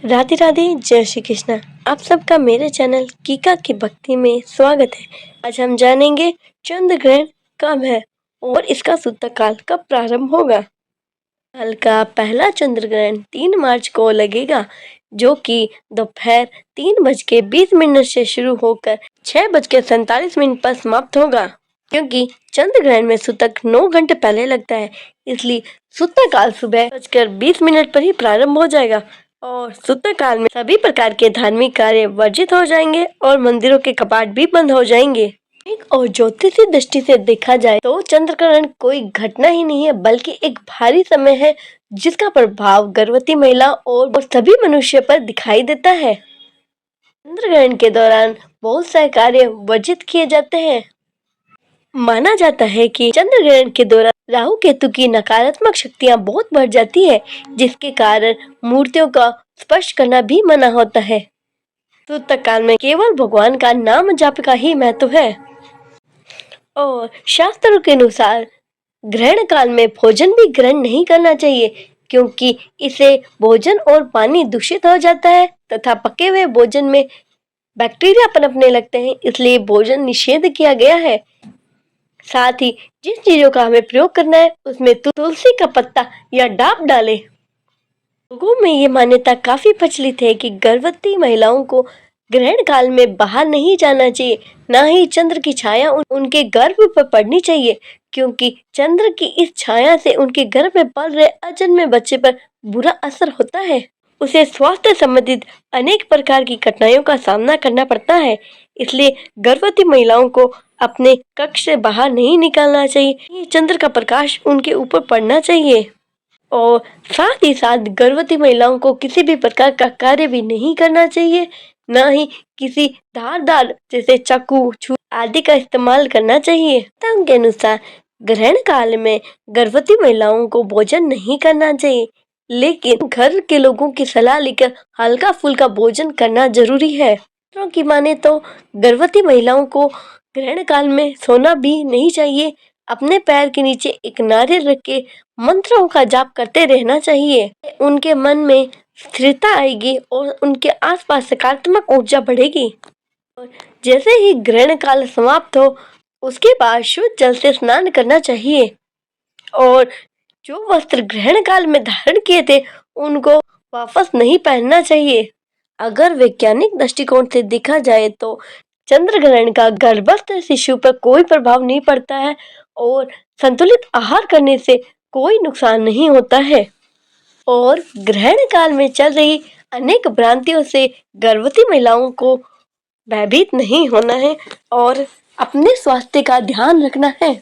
राधे राधे, जय श्री कृष्णा। आप सबका मेरे चैनल कीका की भक्ति में स्वागत है। आज हम जानेंगे चंद्र ग्रहण कब है और इसका सूतक-काल कब प्रारंभ होगा। साल का पहला चंद्र ग्रहण 3 मार्च को लगेगा, जो कि दोपहर 3:20 से शुरू होकर 6:47 पर समाप्त होगा। क्योंकि चंद्र ग्रहण में सूतक 9 घंटे पहले लगता है, इसलिए सूतक काल सुबह 6:20 पर ही प्रारंभ हो जाएगा और सूतक काल में सभी प्रकार के धार्मिक कार्य वर्जित हो जाएंगे और मंदिरों के कपाट भी बंद हो जाएंगे। और ज्योतिषीय दृष्टि से देखा जाए तो चंद्र ग्रहण कोई घटना ही नहीं है, बल्कि एक भारी समय है जिसका प्रभाव गर्भवती महिला और सभी मनुष्य पर दिखाई देता है। चंद्र ग्रहण के दौरान बहुत सारे कार्य वर्जित किए जाते हैं। माना जाता है कि चंद्र ग्रहण के दौरान राहु केतु की नकारात्मक शक्तियां बहुत बढ़ जाती है, जिसके कारण मूर्तियों का स्पर्श करना भी मना होता है। सूतक काल में केवल भगवान का नाम जाप का ही महत्व है और शास्त्रों के अनुसार ग्रहण काल में भोजन भी ग्रहण नहीं करना चाहिए, क्योंकि इससे भोजन और पानी दूषित हो जाता है तथा पके हुए भोजन में बैक्टीरिया पनपने लगते हैं, इसलिए भोजन निषेध किया गया है। साथ ही जिस चीजों का हमें प्रयोग करना है उसमें तुलसी का पत्ता या डाब डालें। लोगों में ये मान्यता काफी प्रचलित है कि गर्भवती महिलाओं को ग्रहण काल में बाहर नहीं जाना चाहिए, न ही चंद्र की छाया उनके गर्भ पर पड़नी चाहिए, क्योंकि चंद्र की इस छाया से उनके गर्भ में पल रहे अजन्मे बच्चे पर बुरा असर होता है। उसे स्वास्थ्य संबंधित अनेक प्रकार की कठिनाइयों का सामना करना पड़ता है, इसलिए गर्भवती महिलाओं को अपने कक्ष से बाहर नहीं निकलना चाहिए। चंद्र का प्रकाश उनके ऊपर पड़ना चाहिए और साथ ही साथ गर्भवती महिलाओं को किसी भी प्रकार का कार्य भी नहीं करना चाहिए, न ही किसी धारदार जैसे चाकू, छुरी आदि का इस्तेमाल करना चाहिए। उनके अनुसार ग्रहण काल में गर्भवती महिलाओं को भोजन नहीं करना चाहिए, लेकिन घर के लोगों की सलाह लेकर हल्का फुल्का भोजन करना जरूरी है। डॉक्टरों की माने तो गर्भवती महिलाओं को ग्रहण काल में सोना भी नहीं चाहिए। अपने पैर के नीचे एक नारियल रख के मंत्रों का जाप करते रहना चाहिए। उनके मन में स्थिरता आएगी और उनके आसपास सकारात्मक ऊर्जा बढ़ेगी। जैसे ही ग्रहण काल समाप्त हो, उसके बाद शुद्ध जल से स्नान करना चाहिए और जो वस्त्र ग्रहण काल में धारण किए थे उनको वापस नहीं पहनना चाहिए। अगर वैज्ञानिक दृष्टिकोण से देखा जाए तो चंद्र ग्रहण का गर्भस्थ शिशु पर कोई प्रभाव नहीं पड़ता है और संतुलित आहार करने से कोई नुकसान नहीं होता है और ग्रहण काल में चल रही अनेक भ्रांतियों से गर्भवती महिलाओं को भयभीत नहीं होना है और अपने स्वास्थ्य का ध्यान रखना है।